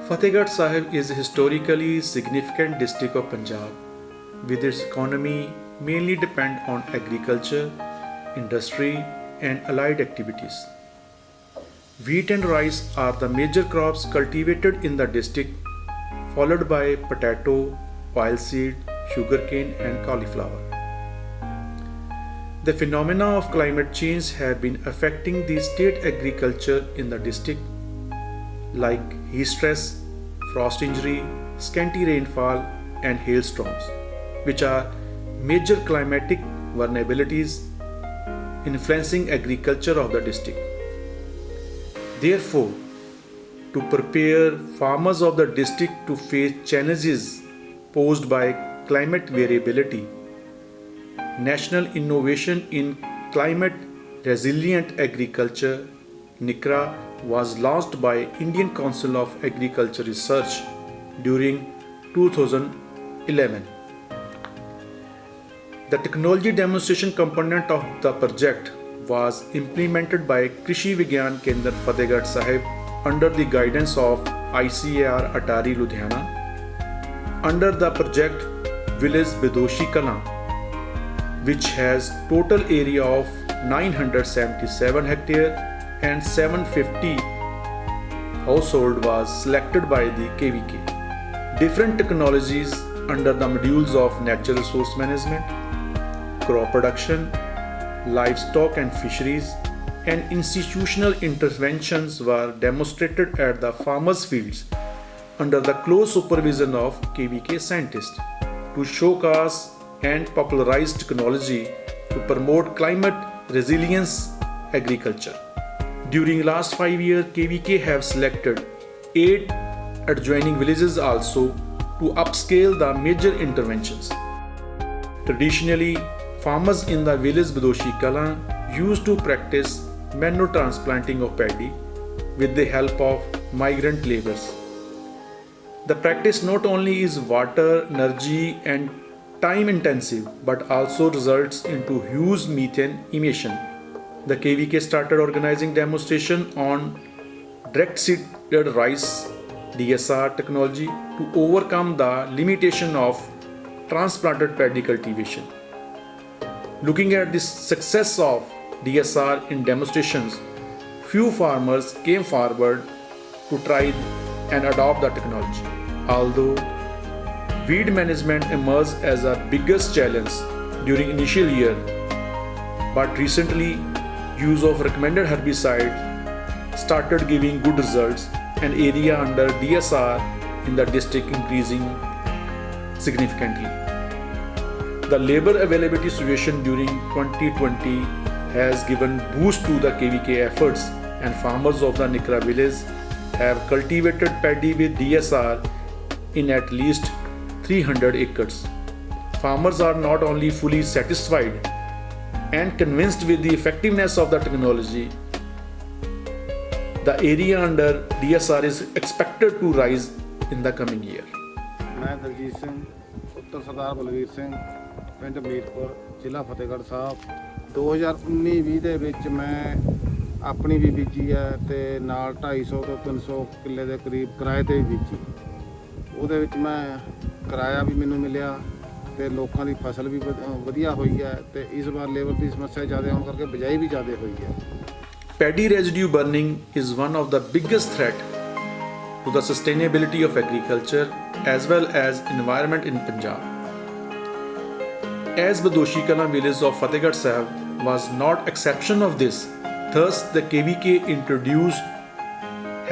Fatehgarh Sahib is a historically significant district of Punjab, with its economy mainly depend on agriculture, industry, and allied activities. Wheat and rice are the major crops cultivated in the district, followed by potato, oilseed, sugarcane, and cauliflower. The phenomena of climate change have been affecting the state agriculture in the district, like heat stress, frost injury, scanty rainfall, and hailstorms, which are major climatic vulnerabilities influencing agriculture of the district. Therefore, to prepare farmers of the district to face challenges posed by climate variability, National Innovation in Climate Resilient Agriculture (NICRA) was launched by Indian Council of Agriculture Research during 2011. The technology demonstration component of the project was implemented by Krishi Vigyan Kendra Fatehgarh Sahib under the guidance of ICAR Atari Ludhiana. Under the project Village Bidoshi Kalan, which has total area of 977 hectare and 750 household was selected by the KVK. Different technologies under the modules of natural resource management, crop production, livestock and fisheries, and institutional interventions were demonstrated at the farmers' fields under the close supervision of KVK scientists to showcase and popularize technology to promote climate resilience agriculture. During last 5 years, KVK have selected 8 adjoining villages also to upscale the major interventions. Traditionally, farmers in the village Bidoshi Kalan used to practice manual transplanting of paddy with the help of migrant laborers. The practice not only is water, energy, and time intensive but also results into huge methane emission. The KVK started organizing demonstration on direct seeded rice DSR technology to overcome the limitation of transplanted paddy cultivation. Looking at the success of DSR in demonstrations, few farmers came forward to try and adopt the technology. Although weed management emerged as a biggest challenge during initial year, but recently use of recommended herbicide started giving good results and area under DSR in the district increasing significantly. The labor availability situation during 2020 has given boost to the KVK efforts, and farmers of the NICRA village have cultivated paddy with DSR in at least 300 acres. Farmers are not only fully satisfied and convinced with the effectiveness of the technology, the area under DSR is expected to rise in the coming year. मैं दलजीत सिंह पुੱਤਰ ਸਰਦਾਰ ਬਲਵੀਰ ਸਿੰਘ ਪਿੰਡ ਮੀਰਪੁਰ ਜ਼ਿਲ੍ਹਾ ਫਤਿਹਗੜ੍ਹ ਸਾਹਿਬ 2019-20 ਦੇ ਵਿੱਚ ਮੈਂ ਆਪਣੀ ਵੀ ਬੀਜੀ ਹੈ ਤੇ ਨਾਲ 250 ਤੋਂ 300 ਕਿੱਲੇ ਦੇ ਕਰੀਬ ਕਿਰਾਏ ਤੇ ਵੀ ਬੀਜੀ। ਉਹਦੇ ਵਿੱਚ ਮੈਂ ਕਿਰਾਇਆ ਵੀ ਮੈਨੂੰ ਮਿਲਿਆ ਤੇ ਲੋਕਾਂ ਦੀ ਫਸਲ ਵੀ ਵਧੀਆ ਹੋਈ ਹੈ ਤੇ ਇਸ ਵਾਰ ਲੇਬਰ ਦੀ ਸਮੱਸਿਆ ਜ਼ਿਆਦਾ ਹੋਣ ਕਰਕੇ ਬਿਜਾਈ ਵੀ ਜ਼ਿਆਦਾ ਹੋਈ ਹੈ। Paddy residue burning is one of the biggest threat to the sustainability of agriculture as well as environment in Punjab. As Bidoshi Kalan village of Fatehgarh Sahib was not exception of this, thus the KVK introduced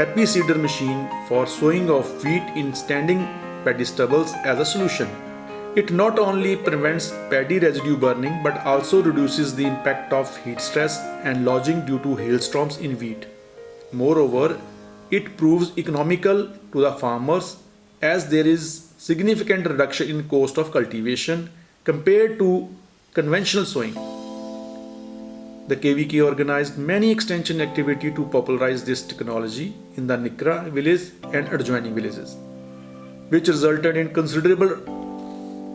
Happy Seeder machine for sowing of wheat in standing paddy stubbles as a solution. It not only prevents paddy residue burning but also reduces the impact of heat stress and lodging due to hailstorms in wheat. Moreover, it proves economical to the farmers as there is significant reduction in cost of cultivation compared to conventional sowing. The KVK organized many extension activity to popularize this technology in the NICRA village and adjoining villages, which resulted in considerable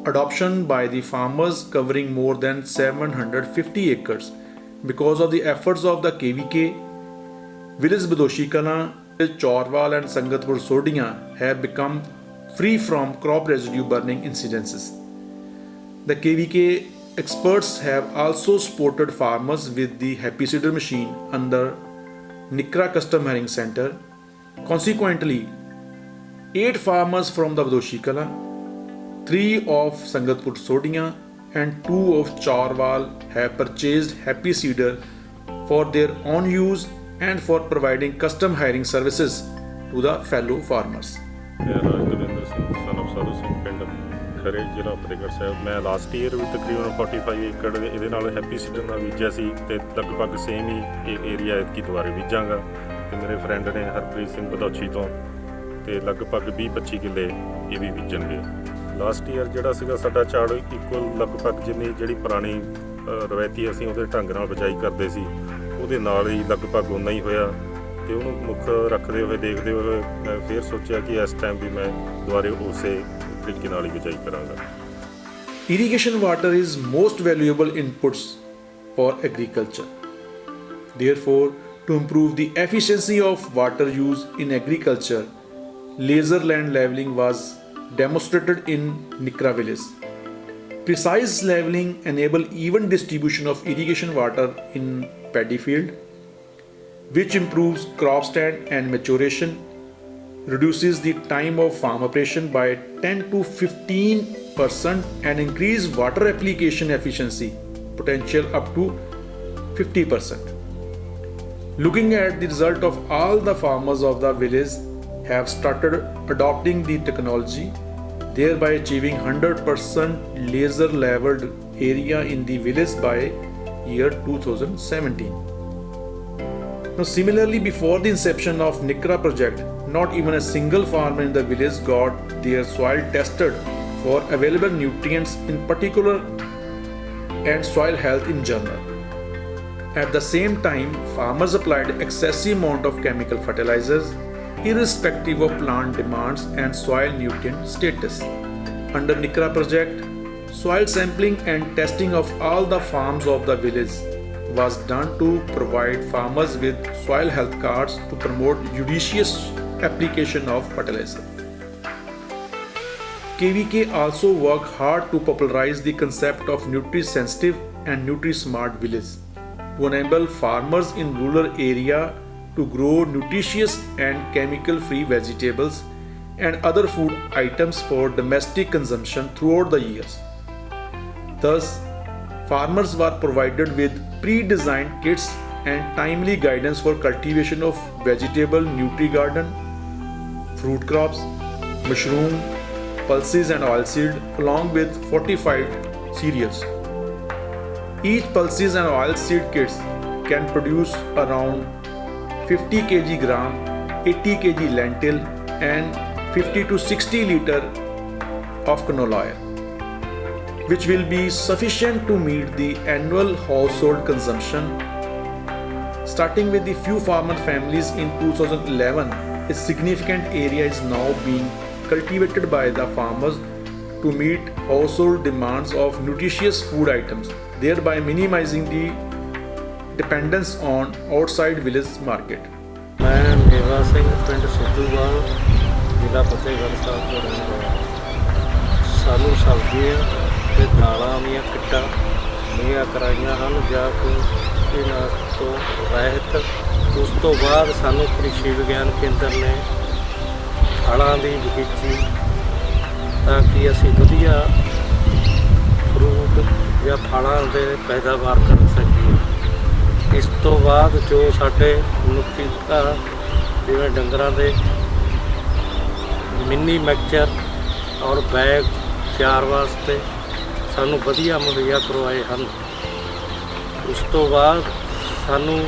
adoption by the farmers covering more than 750 acres. Because of the efforts of the KVK, village Bidoshi Kalan Chorwal and Sangatpur Sodiya have become free from crop residue burning incidences. The KVK experts have also supported farmers with the Happy Seeder machine under Nikra Custom Hiring Center. Consequently, 8 farmers from the Badoshi Kala, 3 of Sangatpur Sodiya and 2 of Chorwal have purchased Happy Seeder for their own use and for providing custom hiring services to the fellow farmers. ਮੈਂ Rajwinder Singh son of Sadhu Singh ਪਿੰਡ ਖਰੇ ਜ਼ਿਲ੍ਹਾ ਫਤਿਹਗੜ੍ਹ ਸਾਹਿਬ। ਮੈਂ last year ਵੀ ਤਕਰੀਬਨ 45 ਏਕੜ ਇਹਦੇ ਨਾਲ happy seeder ਨਾਲ ਬੀਜਿਆ ਸੀ ਤੇ ਲਗਭਗ ਸੇਮ ਹੀ ਏਰੀਆ ਐਤਕੀ ਦੁਬਾਰੇ ਬੀਜਾਂਗਾ। ਤੇ ਮੇਰੇ ਫਰੈਂਡ ਨੇ ਹਰਪ੍ਰੀਤ ਸਿੰਘ ਬਦੌਛੀ ਤੋਂ ਤੇ ਲਗਭਗ 20-25 ਕਿੱਲੇ ਇਹ ਵੀ ਬੀਜਣਗੇ। ਲਾਸਟ ਈਅਰ ਜਿਹੜਾ ਸੀਗਾ ਸਾਡਾ ਝਾੜ ਇਕੁਅਲ ਲਗਭਗ ਜਿੰਨੀ ਜਿਹੜੀ ਪੁਰਾਣੀ ਰਵਾਇਤੀ ਅਸੀਂ ਉਹਦੇ ਢੰਗ ਨਾਲ ਬਿਜਾਈ ਕਰਦੇ ਸੀ ਉਹਦੇ ਨਾਲ ਹੀ ਲਗਭਗ ਉਨਾ ਹੀ ਹੋਇਆ ਤੇ ਉਹਨੂੰ ਮੁੱਖ ਰੱਖਦੇ ਹੋਏ ਦੇਖਦੇ ਹੋਏ ਮੈਂ ਫਿਰ ਸੋਚਿਆ ਕਿ ਇਸ ਟਾਈਮ ਵੀ ਮੈਂ ਦੁਬਾਰੇ ਉਸੇ ਤਰੀਕੇ ਨਾਲ ਹੀ ਬਿਜਾਈ ਕਰਾਂਗਾ। Irrigation water is most valuable inputs for agriculture. Therefore, to improve the efficiency of water use in agriculture, laser land leveling was demonstrated in Nikra village. Precise leveling enables even distribution of irrigation water in paddy field, which improves crop stand and maturation, reduces the time of farm operation by 10 to 15% and increase water application efficiency potential up to 50%. Looking at the result of all the farmers of the village have started adopting the technology, thereby achieving 100% laser leveled area in the village by year 2017. Now, similarly, before the inception of Nikra project, not even a single farmer in the village got their soil tested for available nutrients in particular and soil health in general. At the same time, farmers applied excessive amount of chemical fertilizers irrespective of plant demands and soil nutrient status. Under Nikra project, soil sampling and testing of all the farms of the village was done to provide farmers with soil health cards to promote judicious application of fertilizer. KVK also worked hard to popularize the concept of nutri-sensitive and nutri-smart village to enable farmers in rural area to grow nutritious and chemical-free vegetables and other food items for domestic consumption throughout the years. Thus, farmers were provided with pre-designed kits and timely guidance for cultivation of vegetable nutri-garden, fruit crops, mushroom, pulses and oilseed along with fortified cereals. Each pulses and oilseed kits can produce around 50 kg gram, 80 kg lentil and 50 to 60 liter of canola oil, which will be sufficient to meet the annual household consumption. Starting with the few farmer families in 2011, a significant area is now being cultivated by the farmers to meet household demands of nutritious food items, thereby minimizing the dependence on outside village market. ਮੈਂ ਮੇਵਾ ਸਿੰਘ ਪਿੰਡ ਸਿੱਧੂਵਾਲ ਜ਼ਿਲ੍ਹਾ ਫਤਿਹਗੜ੍ਹ ਸਾਹਿਬ ਤੋਂ ਰਹਿਣ ਵਾਲਾ। ਸਾਨੂੰ ਸਬਜ਼ੀਆਂ ਤੇ ਦਾਲਾਂ ਦੀਆਂ ਕਿੱਟਾਂ ਮੁਹੱਈਆ ਕਰਾਈਆਂ ਹਨ ਜਾਂ ਕੋਈ ਇਹਨਾਂ ਤੋਂ ਰਹਿਤ। ਉਸ ਤੋਂ ਬਾਅਦ ਸਾਨੂੰ ਕ੍ਰਿਸ਼ੀ ਵਿਗਿਆਨ ਕੇਂਦਰ ਨੇ ਫਲਾਂ ਦੀ ਬਗੀਚੀ ਤਾਂ ਕਿ ਅਸੀਂ ਵਧੀਆ ਫਰੂਟ ਜਾਂ ਫਲਾਂ ਦੇ ਪੈਦਾਵਾਰ ਕਰ ਸਕੀਏ। ਇਸ ਤੋਂ ਬਾਅਦ ਜੋ ਸਾਡੇ ਮਨੁੱਖੀ ਘਰ ਜਿਵੇਂ ਡੰਗਰਾਂ ਦੇ ਮਿੰਨੀ ਮਿਕਸਚਰ ਔਰ ਬੈਗ ਚਾਰ ਵਾਸਤੇ ਸਾਨੂੰ ਵਧੀਆ ਮੁਹੱਈਆ ਕਰਵਾਏ ਹਨ। ਉਸ ਤੋਂ ਬਾਅਦ ਸਾਨੂੰ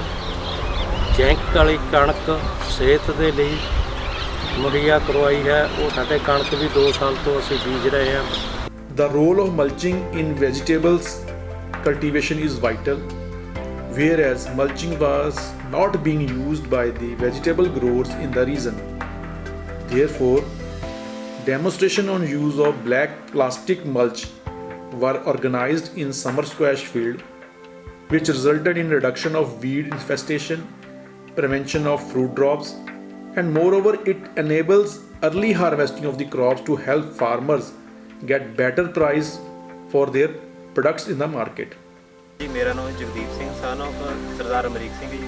ਜੈਂਕ ਵਾਲੀ ਕਣਕ ਸਿਹਤ ਦੇ ਲਈ ਮੁਹੱਈਆ ਕਰਵਾਈ ਹੈ। ਉਹ ਸਾਡੇ ਕਣਕ ਵੀ 2 ਸਾਲ ਤੋਂ ਅਸੀਂ ਬੀਜ ਰਹੇ ਹਾਂ। The role of mulching in vegetables cultivation is vital, whereas mulching was not being used by the vegetable growers in the region. Therefore, demonstration on use of black plastic mulch were organized in summer squash field, which resulted in reduction of weed infestation, prevention of fruit drops, and moreover it enables early harvesting of the crops to help farmers get better price for their products in the market. ਜੀ ਮੇਰਾ ਨਾਮ Jagdeep Singh son of Sardar Amrik Singh ji.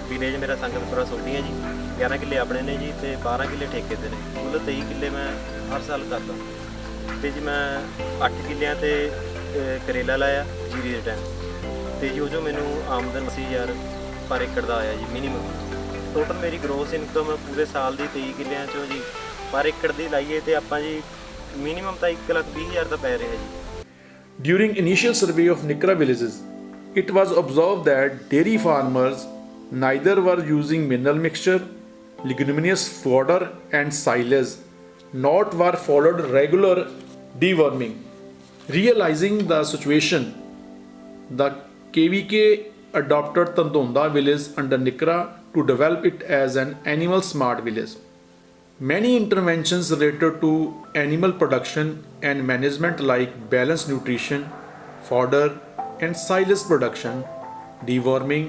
Village ਮੇਰਾ ਸੰਗਤਪੁਰਾ ਸੋਢੀ ਹੈ ਜੀ। 11 ਕਿੱਲੇ ਆਪਣੇ ਨੇ ਜੀ ਤੇ 12 ਕਿੱਲੇ ਠੇਕੇ ਤੇ ਨੇ। ਕੁੱਲ 23 ਕਿੱਲੇ ਮੈਂ ਹਰ ਸਾਲ ਕਰਦਾ ਤੇ ਜੀ ਮੈਂ 8 ਕਿੱਲਿਆਂ ਤੇ ਕਰੇਲਾ ਲਾਇਆ ਜੀਰੀ ਦੇ ਟਾਈਮ ਤੇ ਜੀ ਉਹ ਜੋ ਮੈਨੂੰ ਆਮਦਨ 80000 ਪਰ ਏਕੜ ਦਾ ਆਇਆ ਜੀ ਮਿਨੀਮਮ। ਟੋਟਲ ਮੇਰੀ ਗਰੋਸ ਇਨਕਮ ਪੂਰੇ ਸਾਲ ਦੀ 23 ਕਿੱਲਿਆਂ ਚੋਂ ਜੀ ਪਰ ਏਕੜ ਦੀ ਲਾਈਏ ਤੇ ਆਪਾਂ ਜੀ ਮਿਨੀਮਮ ਤਾਂ 1,20,000 ਦਾ ਪੈ ਰਿਹਾ ਜੀ। During initial survey of Nikra villages, it was observed that dairy farmers neither were using mineral mixture, leguminous fodder and silage, nor were followed regular deworming. Realizing the situation, the KVK adopted Tandonda village under Nikra to develop it as an animal smart village. Many interventions related to animal production and management like balanced nutrition, fodder and silage production, deworming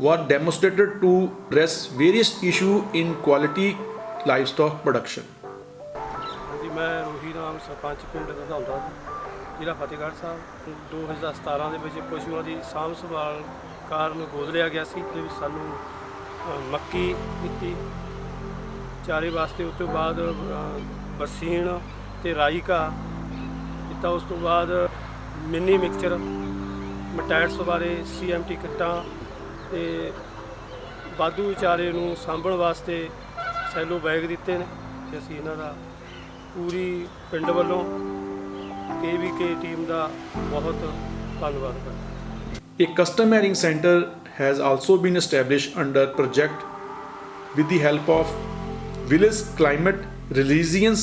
were demonstrated to address various issues in quality livestock production. ਜੀ ਮੈਂ ਰੋਹੀ ਰਾਮ ਸਰਪੰਚ ਪਿੰਡ ਦਧੌਂਦਾ ਜ਼ਿਲ੍ਹਾ ਫਤਿਹਗੜ੍ਹ ਸਾਹਿਬ 2017 ਦੇ ਵਿੱਚ ਪਸ਼ੂਆਂ ਦੀ ਸਾਂਭ ਸੰਭਾਲ ਕਾਰਨ ਗੋਦ ਲਿਆ ਗਿਆ ਸੀ। ਇਹਦੇ ਵਿੱਚ ਸਾਨੂੰ ਮੱਕੀ ਦਿੱਤੀ ਚਾਰੇ ਵਾਸਤੇ, ਉਸ ਤੋਂ ਬਾਅਦ ਬਰਸੀਨ ਤੇ ਰਾਈ ਘਾਹ ਦਿੱਤਾ। ਉਸ ਤੋਂ ਬਾਅਦ ਮਿੰਨੀ ਮਿਕਸਚਰ ਮਟੈਟਸ ਬਾਰੇ CMT ਕਿੱਟਾਂ ਤੇ ਵਾਧੂ ਚਾਰੇ ਨੂੰ ਸਾਂਭਣ ਵਾਸਤੇ ਸੈਲੋ ਬੈਗ ਦਿੱਤੇ ਨੇ ਤੇ ਅਸੀਂ ਇਹਨਾਂ ਦਾ ਪੂਰੀ ਪਿੰਡ ਵੱਲੋਂ KVK ਟੀਮ ਦਾ ਬਹੁਤ ਧੰਨਵਾਦ ਕਰਦੇ। A custom herring center has also been established under project with the help of Village Climate Resilience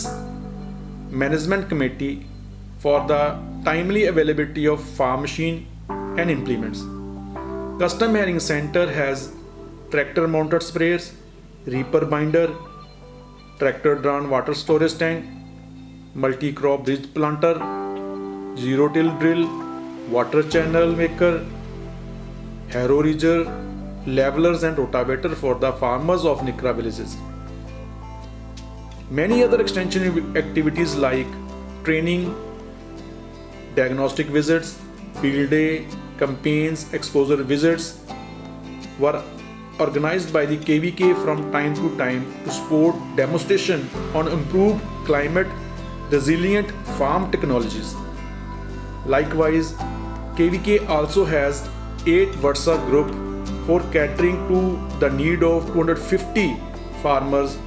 Management Committee for the timely availability of farm machine and implements. Custom herring center has tractor mounted sprayers, reaper binder, tractor drawn water storage tank, multi crop bridge planter, zero till drill, water channel maker, harrow ridger, levelers and rotavator for the farmers of Nikra villages. Many other extension activities like training, diagnostic visits, field day, campaigns, exposure visits were organized by the KVK from time to time to support demonstration on improved climate resilient farm technologies. Likewise, KVK also has 8 WhatsApp group for catering to the need of 250 farmers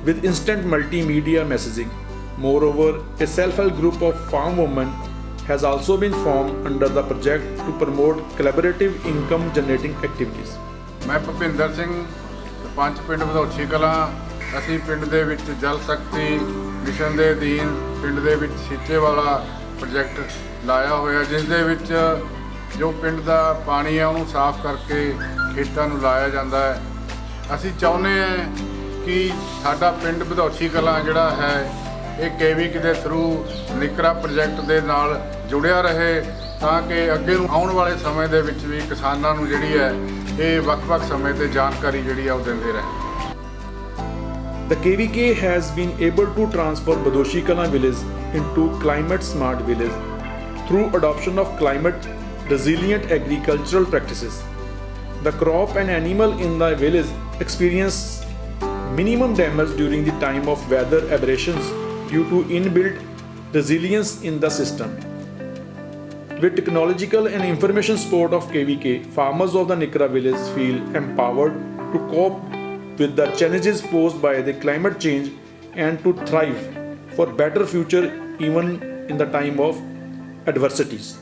with instant multimedia messaging. Moreover, a self-help group of farm women has also been formed under the project to promote collaborative income generating activities. ਮੈਂ ਭੁਪਿੰਦਰ ਸਿੰਘ ਸਰਪੰਚ ਪਿੰਡ ਵਧੌਛੀ ਕਲਾਂ। ਅਸੀਂ ਪਿੰਡ ਦੇ ਵਿੱਚ Jal Shakti mission ਦੇ ਅਧੀਨ ਪਿੰਡ ਦੇ ਵਿੱਚ ਸੀਚੇ ਵਾਲਾ ਪ੍ਰੋਜੈਕਟ ਲਾਇਆ ਹੋਇਆ, ਜਿਸ ਦੇ ਵਿੱਚ ਜੋ ਪਿੰਡ ਦਾ ਪਾਣੀ ਹੈ ਉਹਨੂੰ ਸਾਫ਼ ਕਰਕੇ ਖੇਤਾਂ ਨੂੰ ਲਾਇਆ ਜਾਂਦਾ ਹੈ। ਅਸੀਂ ਚਾਹੁੰਦੇ ਹਾਂ ਕਿ ਸਾਡਾ ਪਿੰਡ ਵਧੌਛੀ ਕਲਾਂ ਜਿਹੜਾ ਹੈ ਇਹ KVK ਦੇ ਥਰੂ ਨਿਕਰਾ ਪ੍ਰੋਜੈਕਟ ਦੇ ਨਾਲ ਜੁੜਿਆ ਰਹੇ, ਤਾਂ ਕਿ ਅੱਗੇ ਨੂੰ ਆਉਣ ਵਾਲੇ ਸਮੇਂ ਦੇ ਵਿੱਚ ਵੀ ਕਿਸਾਨਾਂ ਨੂੰ ਜਿਹੜੀ ਹੈ ਇਹ ਵੱਖ-ਵੱਖ ਸਮੇਂ ਤੇ ਜਾਣਕਾਰੀ ਜਿਹੜੀ ਆ ਉਹ ਦਿੰਦੇ ਰਹੇ। The KVK has been able to transform Badoshi Kala village into climate smart village through adoption of climate resilient agricultural practices. The crop and animal in the village experience minimum damage during the time of weather aberrations due to inbuilt resilience in the system. With technological and information support of KVK, farmers of the Nikra village feel empowered to cope with the challenges posed by the climate change and to thrive for better future even in the time of adversities.